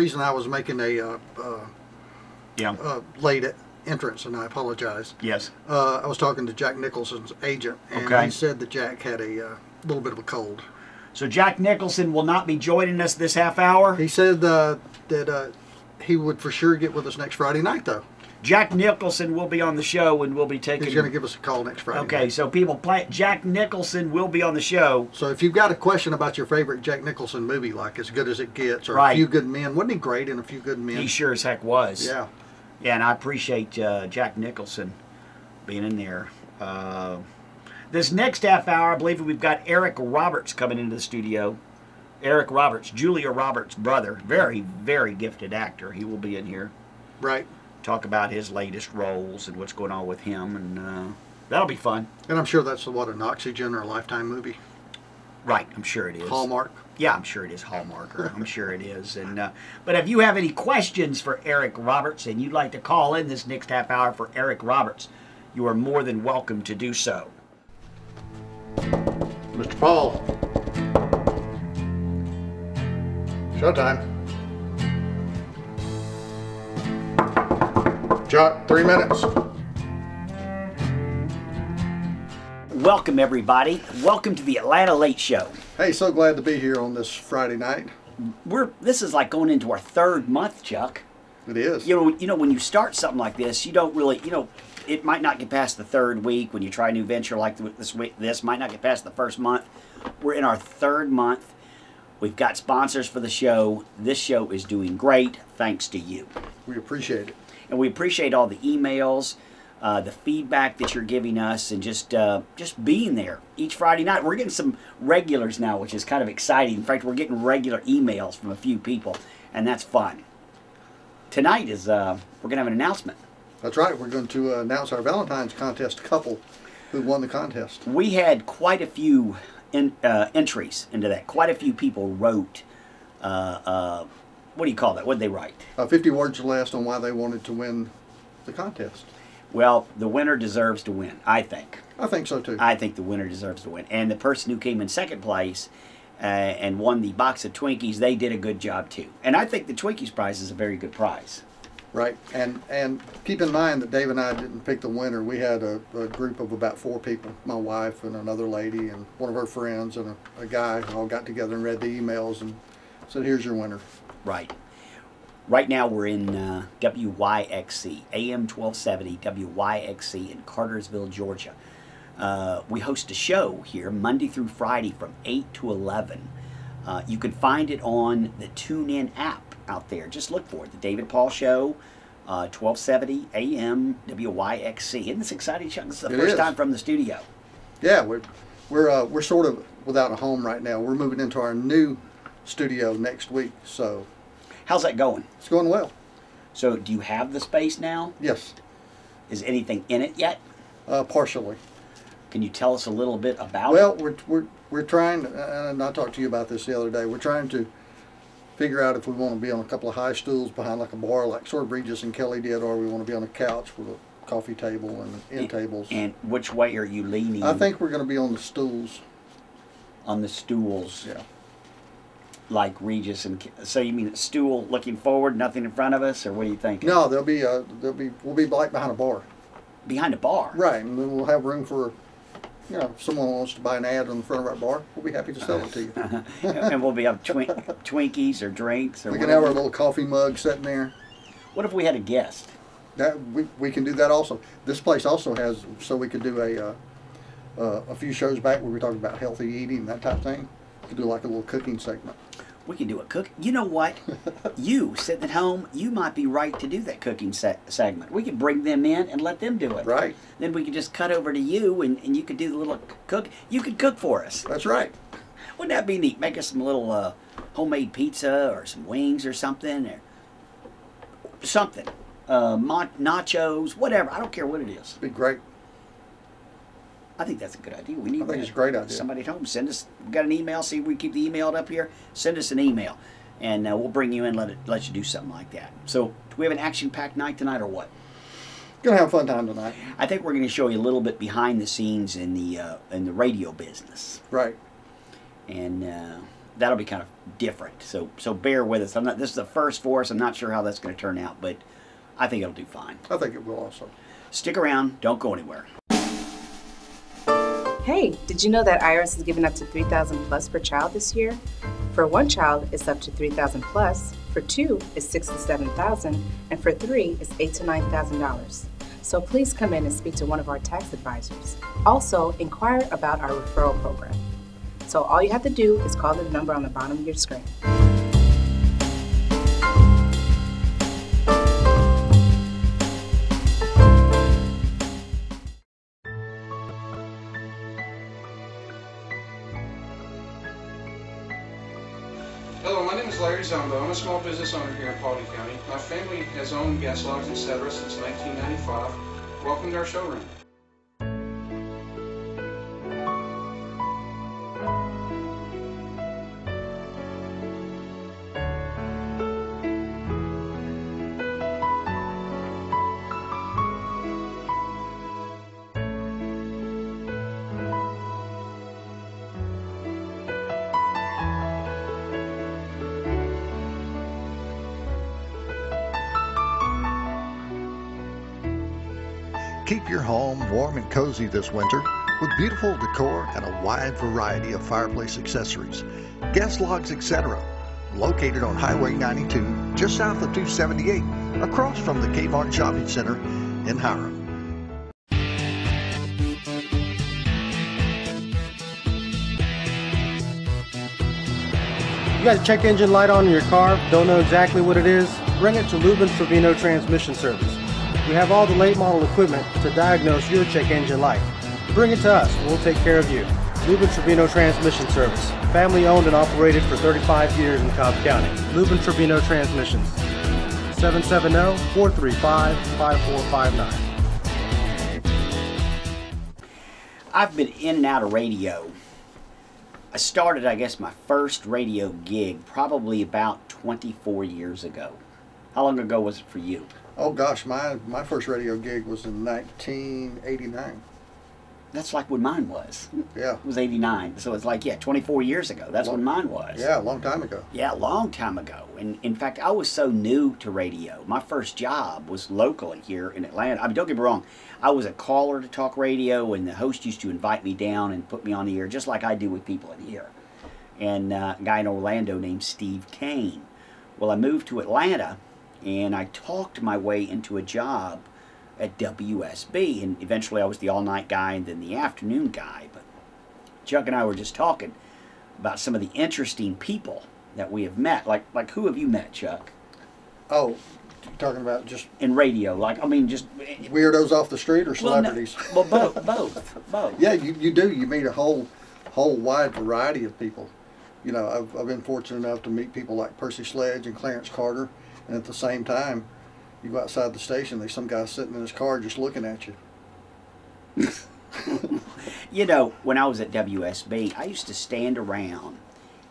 reason I was making a late entrance, and I apologize. Yes. I was talking to Jack Nicholson's agent, and he said that Jack had a little bit of a cold. So Jack Nicholson will not be joining us this half hour? He said that he would for sure get with us next Friday night, though. Jack Nicholson will be on the show, and we'll be taking... He's going to give us a call next Friday Okay, night. so people, Jack Nicholson will be on the show. So if you've got a question about your favorite Jack Nicholson movie, like As Good as It Gets, or A Few Good Men, wasn't he great in A Few Good Men? He sure as heck was. Yeah. Yeah, and I appreciate Jack Nicholson being in there. This next half hour, I believe we've got Eric Roberts coming into the studio. Eric Roberts, Julia Roberts' brother. Very, very gifted actor. He will be in here. Right. Talk about his latest roles and what's going on with him, and that'll be fun. And I'm sure that's what, an Oxygen or a Lifetime movie? Right, I'm sure it is. Hallmark? Yeah, I'm sure it is Hallmark. I'm sure it is. And but if you have any questions for Eric Roberts and you'd like to call in this next half hour for Eric Roberts, you are more than welcome to do so. Mr. Paul. Showtime. Shot, 3 minutes. Welcome, everybody. Welcome to the Atlanta Late Show. Hey, so glad to be here on this Friday night. This is like going into our 3rd month, Chuck. It is. You know, when you start something like this, you don't really, it might not get past the 3rd week when you try a new venture like this week. This might not get past the 1st month. We're in our 3rd month. We've got sponsors for the show. This show is doing great, thanks to you. We appreciate it. And we appreciate all the emails, the feedback that you're giving us, and just being there each Friday night. We're getting some regulars now, which is kind of exciting. In fact, we're getting regular emails from a few people, and that's fun. Tonight is we're going to have an announcement. That's right. We're going to announce our Valentine's contest couple who won the contest. We had quite a few entries into that. Quite a few people wrote. What do you call that? What did they write? 50 words or less on why they wanted to win the contest. Well, the winner deserves to win, I think. I think so, too. I think the winner deserves to win. And the person who came in 2nd place and won the box of Twinkies, they did a good job, too. And I think the Twinkies prize is a very good prize. Right. And keep in mind that Dave and I didn't pick the winner. We had a group of about 4 people, my wife and another lady and one of her friends and a guy, all got together and read the emails and said, here's your winner. Right. Right now we're in WYXC, AM 1270, WYXC in Cartersville, Georgia. We host a show here Monday through Friday from 8 to 11. You can find it on the TuneIn app out there. Just look for it. The David Paul Show, 1270 AM, WYXC. Isn't this exciting, Chuck? This is the first time from the studio. Yeah, we're sort of without a home right now. We're moving into our new studio next week, so... How's that going? It's going well. So, do you have the space now? Yes. Is anything in it yet? Partially. Can you tell us a little bit about it? Well, we're trying, and I talked to you about this the other day, we're trying to figure out if we want to be on a couple of high stools behind like a bar, like sort of Regis and Kelly did, or we want to be on a couch with a coffee table and end tables. And which way are you leaning? I think we're going to be on the stools. On the stools? Yeah. Like Regis and... So you mean a stool looking forward, nothing in front of us, or what are you thinking? No, we'll be like behind a bar. Behind a bar? Right, and then we'll have room for, if someone wants to buy an ad on the front of our bar, we'll be happy to sell it to you. And we'll be have Twinkies or drinks or we can have our little coffee mug sitting there. What if we had a guest? That we can do that also. This place also has, so we could do a few shows back where we talked about healthy eating, that type of thing. We could do like a little cooking segment. We can do a cook. You know what? You sitting at home, you might be right to do that cooking segment. We could bring them in and let them do it. Right. Then we could just cut over to you, and you could do the little cook. You could cook for us. That's right. Wouldn't that be neat? Make us some little homemade pizza or some wings or something, nachos, whatever. I don't care what it is. It'd be great. I think that's a good idea. We need. I think it's a great idea. Somebody at home, send us. We've got an email. See if we keep the email up here. Send us an email, and we'll bring you in. Let you do something like that. So, do we have an action-packed night tonight, or what? Gonna have a fun time tonight. I think we're going to show you a little bit behind the scenes in the radio business. Right. And that'll be kind of different. So bear with us. This is the first for us. I'm not sure how that's going to turn out, but I think it'll do fine. I think it will also. Stick around. Don't go anywhere. Hey, did you know that IRS is giving up to $3,000 plus per child this year? For one child, it's up to $3,000 plus. For two, it's $6,000 to $7,000, and for three, it's $8,000 to $9,000. So please come in and speak to one of our tax advisors. Also, inquire about our referral program. So all you have to do is call the number on the bottom of your screen. Hello, my name is Larry Zombo. I'm a small business owner here in Paulding County. My family has owned gas logs, etc. since 1995. Welcome to our showroom. Keep your home warm and cozy this winter with beautiful decor and a wide variety of fireplace accessories, gas logs, etc. Located on Highway 92, just south of 278, across from the Kmart Shopping Center in Hiram. You got a check engine light on in your car, don't know exactly what it is? Bring it to Lubin Trevino Transmission Service. We have all the late model equipment to diagnose your check engine light. Bring it to us and we'll take care of you. Lubin Trevino Transmission Service. Family owned and operated for 35 years in Cobb County. Lubin Trevino Transmissions. 770-435-5459. I've been in and out of radio. I started, I guess, my first radio gig probably about 24 years ago. How long ago was it for you? Oh gosh, my first radio gig was in 1989. That's like when mine was. Yeah. It was 89. So it's like, yeah, 24 years ago. That's when mine was. Yeah, a long time ago. Yeah, a long time ago. And in fact, I was so new to radio. My first job was locally here in Atlanta. I mean, don't get me wrong. I was a caller to talk radio, and the host used to invite me down and put me on the air, just like I do with people in here. And a guy in Orlando named Steve Kane. Well, I moved to Atlanta, and I talked my way into a job at WSB, and eventually I was the all-night guy and then the afternoon guy. But Chuck and I were just talking about some of the interesting people that we have met. Like who have you met, Chuck? Oh, talking about just in radio? Like, I mean, just weirdos off the street or celebrities? Well, both. Yeah, you do. You meet a whole wide variety of people. You know, I've been fortunate enough to meet people like Percy Sledge and Clarence Carter, and at the same time, you go outside the station, there's some guy sitting in his car just looking at you. You know, when I was at WSB, I used to stand around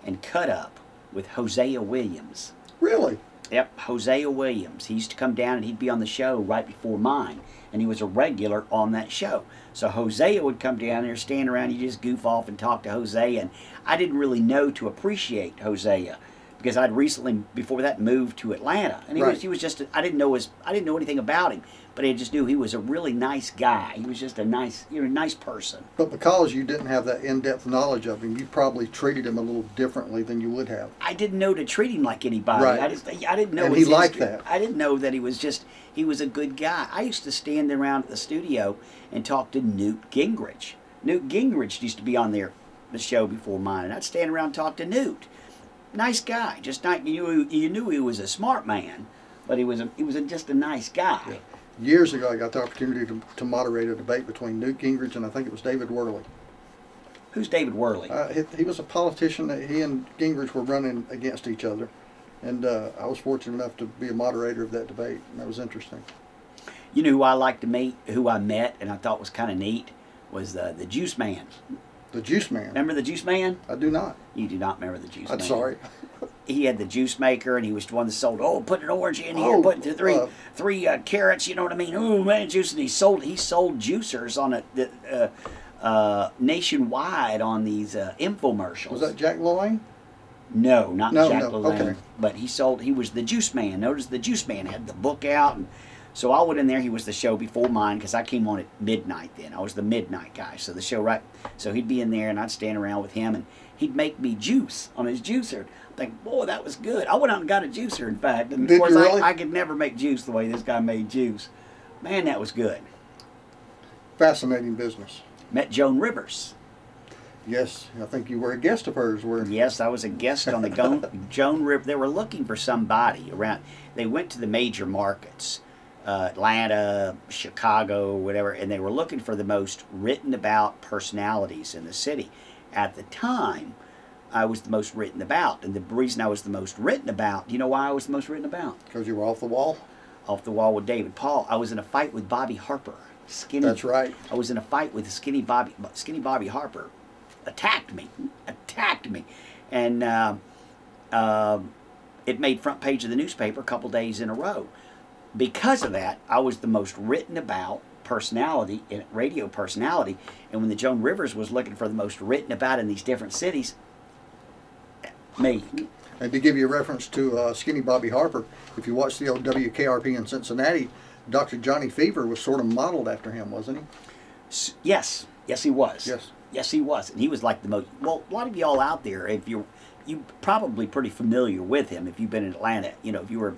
and cut up with Hosea Williams. Really? Yep, Hosea Williams. He used to come down and he'd be on the show right before mine, and he was a regular on that show. So Hosea would come down there, stand around, you just goof off and talk to Hosea, and I didn't really know to appreciate Hosea, because I'd recently, before that, moved to Atlanta, and he was just I didn't know anything about him, but I just knew he was a really nice guy. He was just a nice person. But because you didn't have that in-depth knowledge of him, you probably treated him a little differently than you would have. I didn't know to treat him like anybody. Right. I didn't know. And his he liked history. that. I didn't know that he was a good guy. I used to stand around at the studio and talk to Newt Gingrich. Newt Gingrich used to be on the show before mine, and I'd stand around and talk to Newt. Nice guy, just not you knew he was a smart man, but he was just a nice guy. Yeah. Years ago, I got the opportunity to moderate a debate between Newt Gingrich and I think it was David Worley. Who's David Worley? He was a politician. He and Gingrich were running against each other, and I was fortunate enough to be a moderator of that debate, and that was interesting. You know who I like to meet, who I met, and I thought was kind of neat, was the Juice Man. The Juice Man. Remember the Juice Man? I do not. You do not remember the Juice Man. I'm sorry. He had the juice maker, and he was the one that sold, put an orange in here, put three carrots, you know what I mean? Oh, man, juice. And he sold juicers on nationwide on these infomercials. Was that Jack LaLanne? No, not No, Jack no, LaLanne. okay. But he was the Juice Man. Notice the Juice Man had the book out. And so I went in there. He was the show before mine because I came on at midnight then. I was the midnight guy. So the show, right. So he'd be in there and I'd stand around with him and he'd make me juice on his juicer. I'm thinking, boy, that was good. I went out and got a juicer, in fact. And Did of course, you really? I could never make juice the way this guy made juice. Man, that was good. Fascinating business. Met Joan Rivers. Yes, I think you were a guest of hers. Yes, I was a guest on the Joan River. They were looking for somebody around. They went to the major markets, Atlanta, Chicago, whatever, and they were looking for the most written about personalities in the city. At the time, I was the most written about, and the reason I was the most written about, you know why I was the most written about? Because you were off the wall? Off the wall with David Paul. I was in a fight with Bobby Harper. Skinny. That's right. I was in a fight with Skinny Bobby Harper. Attacked me, and it made front page of the newspaper a couple days in a row. Because of that, I was the most written about personality, radio personality, and when the Joan Rivers was looking for the most written about in these different cities, me. And to give you a reference to Skinny Bobby Harper, if you watch the old WKRP in Cincinnati, Dr. Johnny Fever was sort of modeled after him, wasn't he? Yes, he was. Yes, he was, and he was like the most. Well, a lot of y'all out there, if you probably pretty familiar with him if you've been in Atlanta. You know, if you were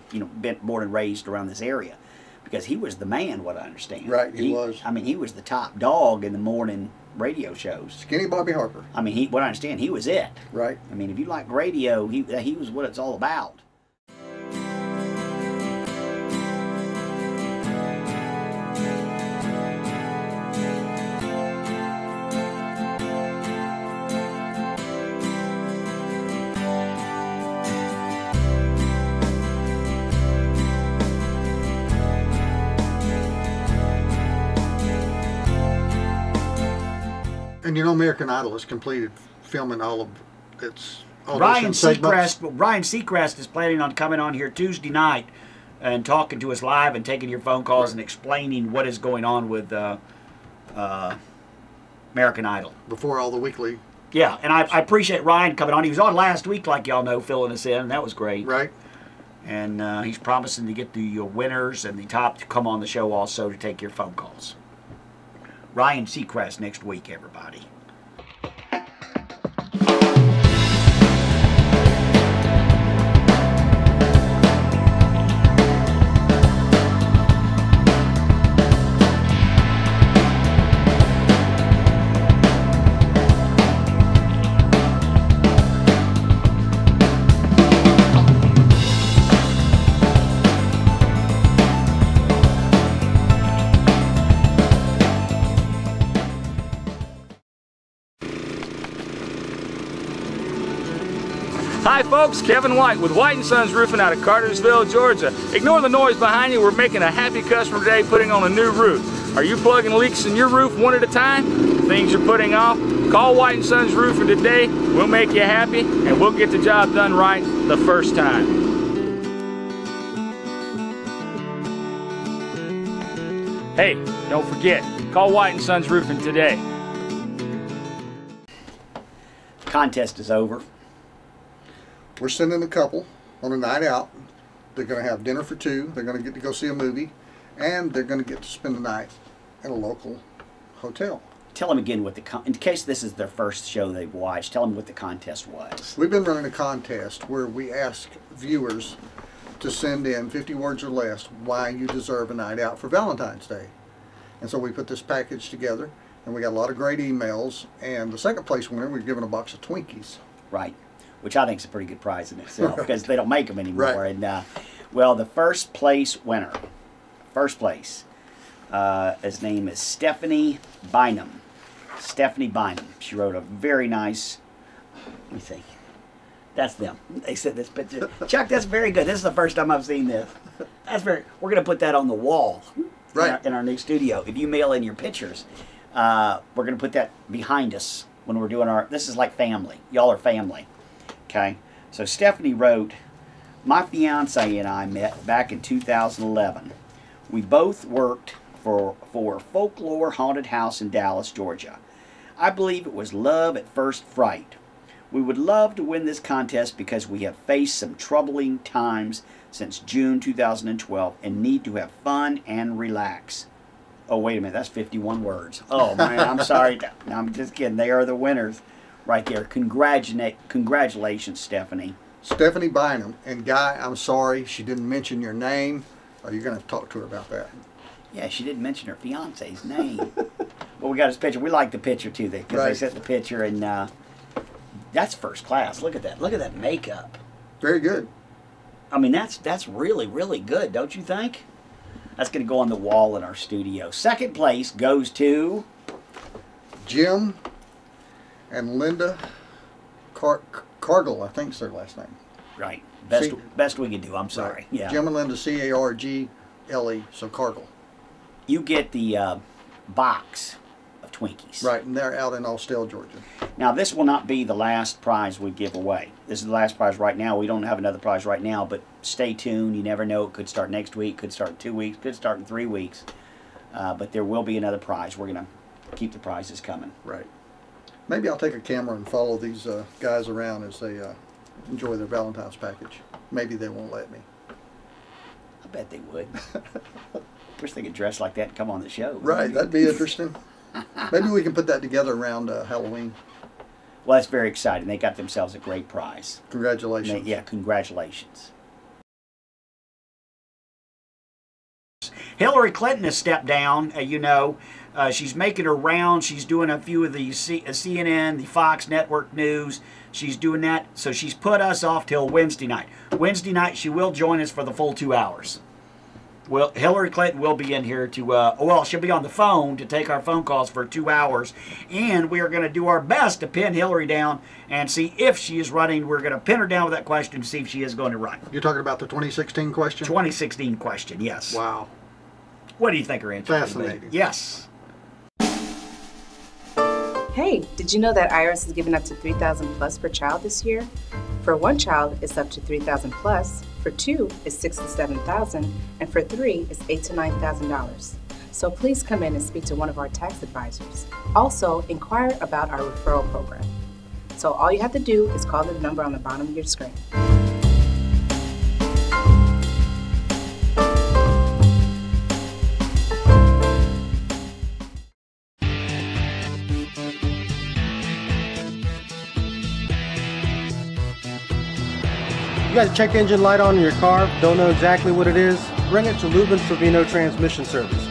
born and raised around this area, because he was the man. What I understand. Right, he was. I mean, he was the top dog in the morning radio shows. Skinny Bobby Harper. I mean, what I understand, he was it. Right. I mean, if you like radio, he was what it's all about. And you know, American Idol has completed filming all of its Ryan audition segments. Seacrest is planning on coming on here Tuesday night and talking to us live and taking your phone calls and explaining what is going on with American Idol. Before all the weekly. Yeah, and I appreciate Ryan coming on. He was on last week, like y'all know, filling us in, and that was great. Right. And he's promising to get the winners and the top to come on the show also to take your phone calls. Ryan Seacrest next week, everybody. Hi folks, Kevin White with White & Sons Roofing out of Cartersville, Georgia. Ignore the noise behind you. We're making a happy customer today putting on a new roof. Are you plugging leaks in your roof one at a time? Things you're putting off? Call White & Sons Roofing today. We'll make you happy and we'll get the job done right the first time. Hey, don't forget, call White & Sons Roofing today. Contest is over. We're sending a couple on a night out. They're going to have dinner for two. They're going to get to go see a movie. And they're going to get to spend the night at a local hotel. Tell them again what in case this is their first show they've watched, tell them what the contest was. We've been running a contest where we ask viewers to send in 50 words or less why you deserve a night out for Valentine's Day. And so we put this package together, and we got a lot of great emails. And the second place winner, we're giving a box of Twinkies. Right. Which I think is a pretty good prize in itself because they don't make them anymore. Right. And well, the first place winner, his name is Stephanie Bynum. Stephanie Bynum. She wrote a very nice. Let me see. That's them. They said this picture. Chuck, that's very good. This is the first time I've seen this. That's very. We're going to put that on the wall. Right. In our new studio. If you mail in your pictures, we're going to put that behind us when we're doing our. This is like family. Y'all are family. Okay, so Stephanie wrote, my fiance and I met back in 2011. We both worked for Folklore Haunted House in Dallas, Georgia. I believe it was love at first fright. We would love to win this contest because we have faced some troubling times since June 2012 and need to have fun and relax. Oh, wait a minute. That's 51 words. Oh, man, I'm sorry. No, I'm just kidding. They are the winners right there. Congratulations, Stephanie. Stephanie Bynum. And Guy, I'm sorry she didn't mention your name. Are you going to talk to her about that? Yeah, she didn't mention her fiance's name. Well, we got his picture. We like the picture, too, because Right. they sent the picture, and that's first class. Look at that. Look at that makeup. Very good. I mean, that's really, really good, don't you think? That's going to go on the wall in our studio. Second place goes to... Jim and Linda Cargill, I think is their last name. Right. See- Best we can do. I'm sorry. Right. Yeah. Jim and Linda, C-A-R-G-L-E, so Cargill. You get the box of Twinkies. Right, and they're out in Austell, Georgia. Now, this will not be the last prize we give away. This is the last prize right now. We don't have another prize right now, but stay tuned. You never know. It could start next week, could start in 2 weeks, could start in 3 weeks. But there will be another prize. We're going to keep the prizes coming. Right. Maybe I'll take a camera and follow these guys around as they enjoy their Valentine's package. Maybe they won't let me. I bet they would. Wish they could dress like that and come on the show. Right, that'd be interesting. Maybe we can put that together around Halloween. Well, that's very exciting. They got themselves a great prize. Congratulations. Yeah, congratulations. Hillary Clinton has stepped down, you know. She's making her rounds. She's doing a few of the CNN, the Fox Network News. She's doing that. So she's put us off till Wednesday night. Wednesday night, she will join us for the full 2 hours. Well, Hillary Clinton will be in here to, well, she'll be on the phone to take our phone calls for 2 hours. And we are going to do our best to pin Hillary down and see if she is running. We're going to pin her down with that question to see if she is going to run. You're talking about the 2016 question? 2016 question, yes. Wow. What do you think her answer is? Fascinating. Yes. Hey, did you know that IRS is giving up to $3,000 plus per child this year? For one child, it's up to $3,000 plus. For two, it's $6,000 to $7,000, and for three, it's $8,000 to $9,000. So please come in and speak to one of our tax advisors. Also, inquire about our referral program. So all you have to do is call the number on the bottom of your screen. You got a check engine light on in your car, don't know exactly what it is? Bring it to Lubin Trevino Transmission Service.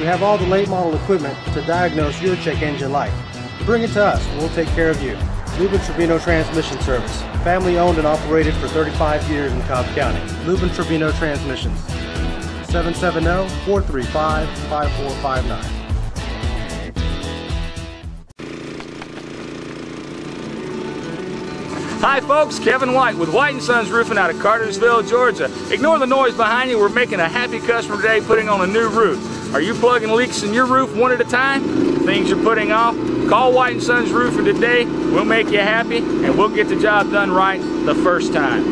We have all the late model equipment to diagnose your check engine light. Bring it to us, we'll take care of you. Lubin Trevino Transmission Service, family owned and operated for 35 years in Cobb County. Lubin Trevino Transmissions, 770-435-5459. Hi folks, Kevin White with White & Sons Roofing out of Cartersville, Georgia. Ignore the noise behind you. We're making a happy customer today putting on a new roof. Are you plugging leaks in your roof one at a time? Things you're putting off? Call White & Sons Roofing today. We'll make you happy and we'll get the job done right the first time.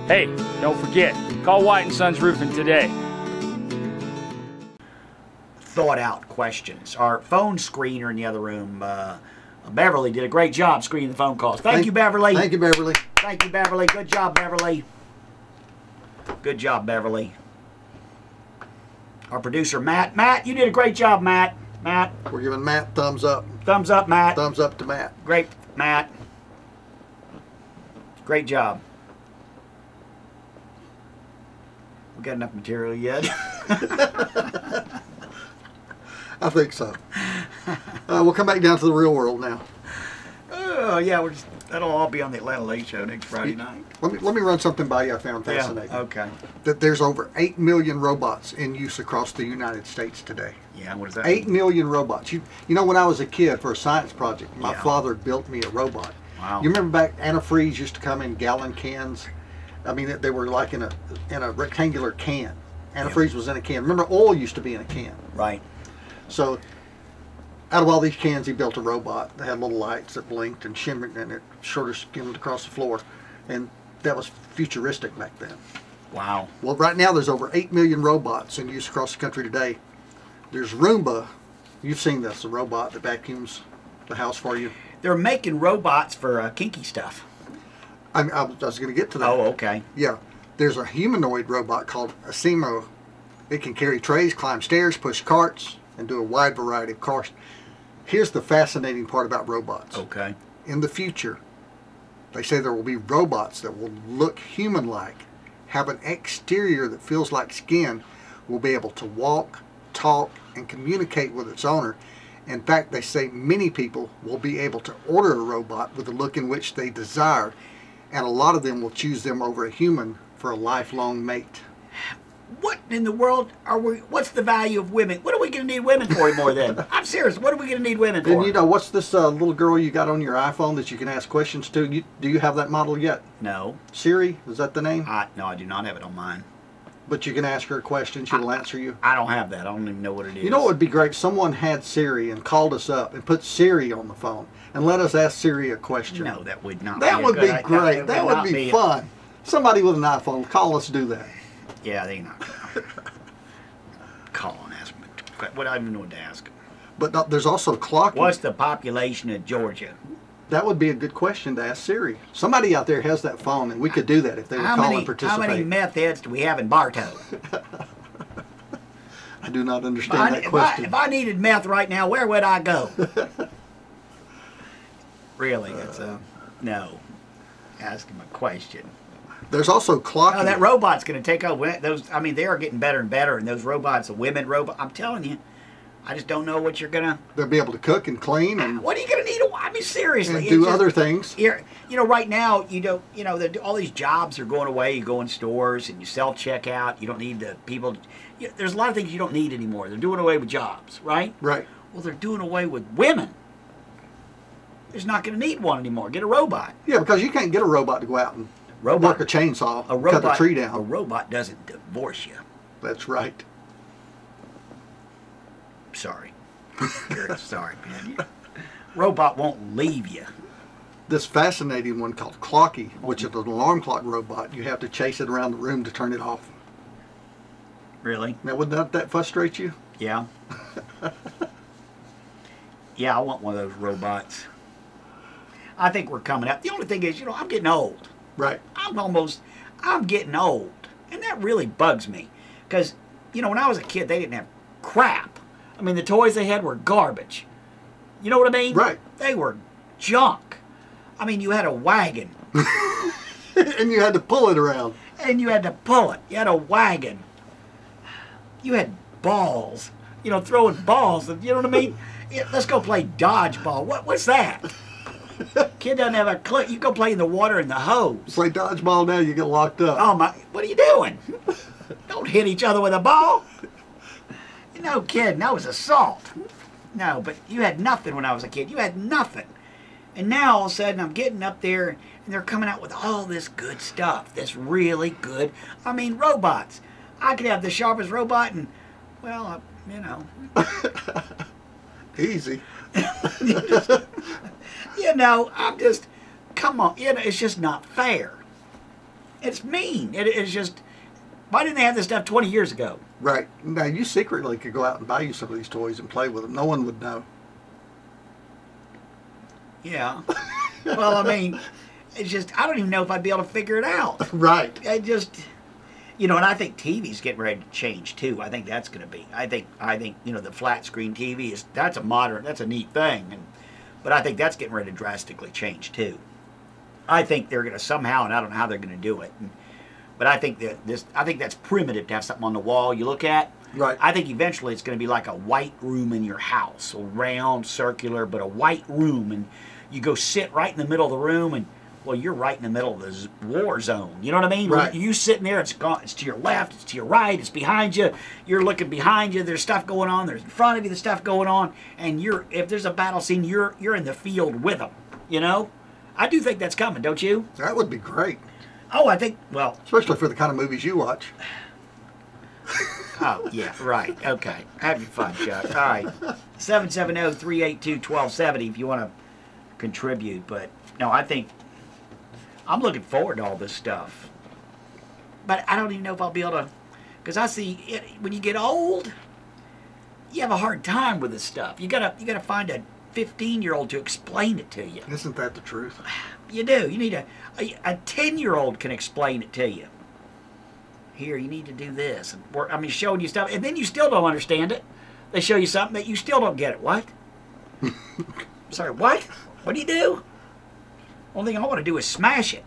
Hey, don't forget, call White & Sons Roofing today. Thought out questions. Our phone screener in the other room, Beverly, did a great job screening the phone calls. Thank you, Beverly. Thank you, Beverly. Thank you, Beverly. Good job, Beverly. Good job, Beverly. Our producer, Matt. Matt, you did a great job, Matt. Matt. We're giving Matt thumbs up. Thumbs up, Matt. Thumbs up to Matt. Great, Matt. Great job. We got enough material yet? I think so. We'll come back down to the real world now. Oh, yeah, that'll all be on the Atlanta Late Show next Friday night. Let me run something by you I found fascinating. Yeah, okay. That there's over 8 million robots in use across the United States today. Yeah, what does that 8 mean? million robots. You know, when I was a kid for a science project, my Yeah. father built me a robot. Wow. You remember back, antifreeze used to come in gallon cans? I mean, they were like in a rectangular can. Antifreeze was in a can. Remember, oil used to be in a can. Right. So, out of all these cans, he built a robot that had little lights that blinked and shimmered, and it sort of skimmed across the floor. And that was futuristic back then. Wow. Well, right now there's over 8 million robots in use across the country today. There's Roomba You've seen this, the robot that vacuums the house for you. They're making robots for kinky stuff. I was going to get to that. Oh, okay. Yeah. There's a humanoid robot called Asimo. It can carry trays, climb stairs, push carts, and do a wide variety of tasks. Here's the fascinating part about robots. Okay. In the future, they say there will be robots that will look human-like, have an exterior that feels like skin, will be able to walk, talk, and communicate with its owner. In fact, they say many people will be able to order a robot with the look in which they desire, and a lot of them will choose them over a human for a lifelong mate. What in the world are we? What's the value of women? What are we going to need women for anymore then? I'm serious. What are we going to need women for? And you know, what's this little girl you got on your iPhone that you can ask questions to? Do you have that model yet? No. Siri, is that the name? No, I do not have it on mine. But you can ask her a question, she'll answer you. I don't have that. I don't even know what it is. You know what would be great? Someone had Siri and called us up and put Siri on the phone and let us ask Siri a question. No, that would not. That be would a be good great. That would be fun. Somebody with an iPhone, call us, do that. Yeah, they not gonna call and ask me. What I don't even know what to ask them. But no, there's also clocking. What's the population of Georgia? That would be a good question to ask Siri. Somebody out there has that phone, and we could do that if they would call and participate. How many meth heads do we have in Bartow? I do not understand that question. If I needed meth right now, where would I go? Really, it's no. Ask him a question. There's also clocking. Oh, that robot's going to take over those. I mean, they are getting better and better, and those robots, the women robot. I'm telling you, I just don't know what you're gonna. They'll be able to cook and clean and. What are you gonna need? I mean, seriously. And do other things. Here, you know, right now, all these jobs are going away. You go in stores and you self checkout. You don't need the people. There's a lot of things you don't need anymore. They're doing away with jobs, right? Right. Well, they're doing away with women. There's not going to need one anymore. Get a robot. Yeah, because you can't get a robot to go out and work a chainsaw, cut a tree down. A robot doesn't divorce you. That's right. Sorry. Sorry, man. Robot won't leave you. This fascinating one called Clocky, which is an alarm clock robot. You have to chase it around the room to turn it off. Really? Now, would not that frustrate you? Yeah. Yeah, I want one of those robots. I think we're coming up. The only thing is, I'm getting old. Right. I'm getting old. And that really bugs me. Because, when I was a kid, they didn't have crap. I mean, the toys they had were garbage. You know what I mean? Right. They were junk. I mean, you had a wagon. And you had to pull it around. And you had to pull it. You had a wagon. You had balls. Throwing balls. You know what I mean? Let's go play dodgeball. What's that? Kid doesn't have a clue. You go play in the water in the hose. Play dodgeball now, you get locked up. Oh my! What are you doing? Don't hit each other with a ball. No kidding. That was assault. No, but you had nothing when I was a kid. You had nothing. And now all of a sudden I'm getting up there and they're coming out with all this good stuff. This really good. I mean, robots. I could have the sharpest robot and, well, Easy. I'm just, come on. It's just not fair. It's mean. It's just, why didn't they have this stuff 20 years ago? Right. Now, you secretly could go out and buy you some of these toys and play with them. No one would know. Yeah. Well, I mean, it's just, I don't even know if I'd be able to figure it out. Right. I just, and I think TV's getting ready to change too. I think that's going to be, I think, the flat screen TV that's a neat thing. But I think that's getting ready to drastically change too. I think they're going to somehow, and I don't know how they're going to do it. But I think that's primitive to have something on the wall you look at. Right. I think eventually it's going to be like a white room in your house, a round, circular, but a white room, and you go sit right in the middle of the room, and well, you're right in the middle of the war zone. You know what I mean? Right. You sitting there, it's to your left, it's to your right, it's behind you. You're looking behind you. There's stuff going on. There's in front of you. There's stuff going on, and if there's a battle scene, you're in the field with them. I do think that's coming, don't you? That would be great. Oh, I think, well... Especially for the kind of movies you watch. Oh, yeah, right. Okay. Have your fun, Chuck. All right. 770-382-1270 if you want to contribute. But, no, I think... I'm looking forward to all this stuff. But I don't even know if I'll be able to... Because I see, when you get old, you have a hard time with this stuff. You gotta find a 15-year-old to explain it to you. Isn't that the truth? You do. You need a 10-year-old can explain it to you. Here, you need to do this. And showing you stuff, and then you still don't understand it. They show you something that you still don't get it. What? Sorry, what? What do you do? Only thing I want to do is smash it.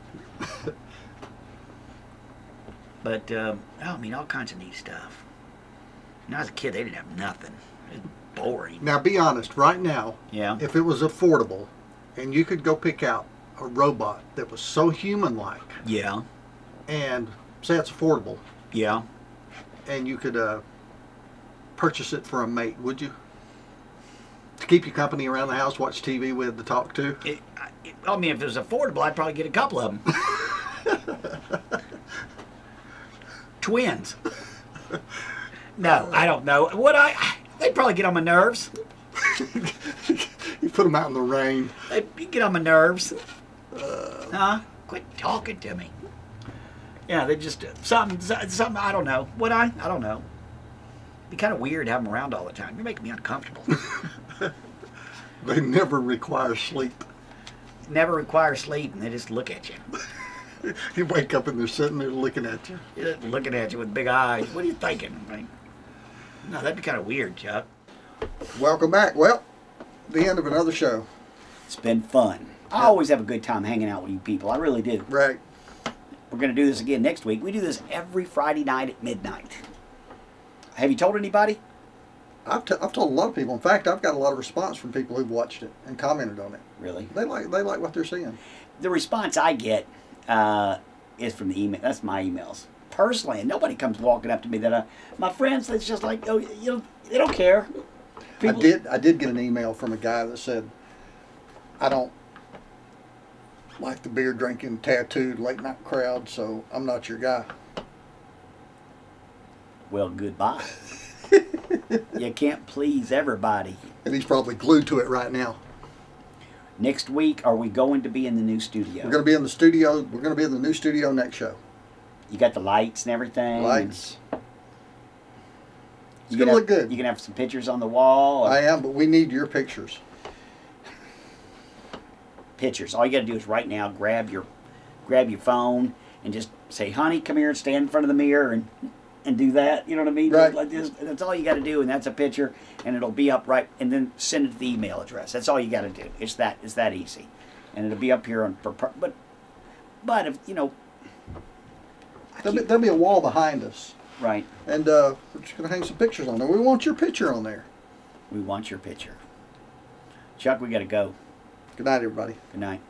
But, all kinds of neat stuff. When I was a kid, they didn't have nothing. It was boring. Now, be honest. Right now, Yeah. if it was affordable, and you could go pick out a robot that was so human-like, Yeah. and say it's affordable, Yeah. and you could purchase it for a mate, would you? To keep you company around the house, watch TV with, to talk to? If it was affordable, I'd probably get a couple of them. Twins. No, I don't know. They'd probably get on my nerves. You put them out in the rain. They'd get on my nerves. Huh? Quit talking to me. Yeah, they just something. I don't know. Would I? I don't know. It'd be kind of weird having them around all the time. You're making me uncomfortable. They never require sleep. Never require sleep, and they just look at you. You wake up and they're sitting there looking at you. They're looking at you with big eyes. What are you thinking? No, that'd be kind of weird, Chuck. Welcome back. Well, the end of another show. It's been fun. I always have a good time hanging out with you people. I really do. Right. We're going to do this again next week. We do this every Friday night at midnight. Have you told anybody? I've told a lot of people. In fact, I've got a lot of response from people who've watched it and commented on it. Really? They like what they're seeing. The response I get is from the email. That's my emails. Personally, and nobody comes walking up to me that my friends. It's just like, oh, they don't care. People, I did get an email from a guy that said, I don't like the beer drinking, tattooed late night crowd, so I'm not your guy. Well, goodbye. You can't please everybody. And he's probably glued to it right now. Next week, are we going to be in the new studio? We're going to be in the studio. We're going to be in the new studio next show. You got the lights and everything? Lights. It's going to look good. You can have some pictures on the wall? I am, but we need your pictures. Pictures. All you got to do is right now grab your phone and just say, honey, come here and stand in front of the mirror and do that. You know what I mean? Right. Just like this. That's all you got to do, and that's a picture, and it'll be up right, and then send it to the email address. That's all you got to do. It's that easy, and it'll be up here on. But if you know, There'll be a wall behind us, right? and we're just going to hang some pictures on there. We want your picture on there. We want your picture. Chuck, we got to go. Good night, everybody. Good night.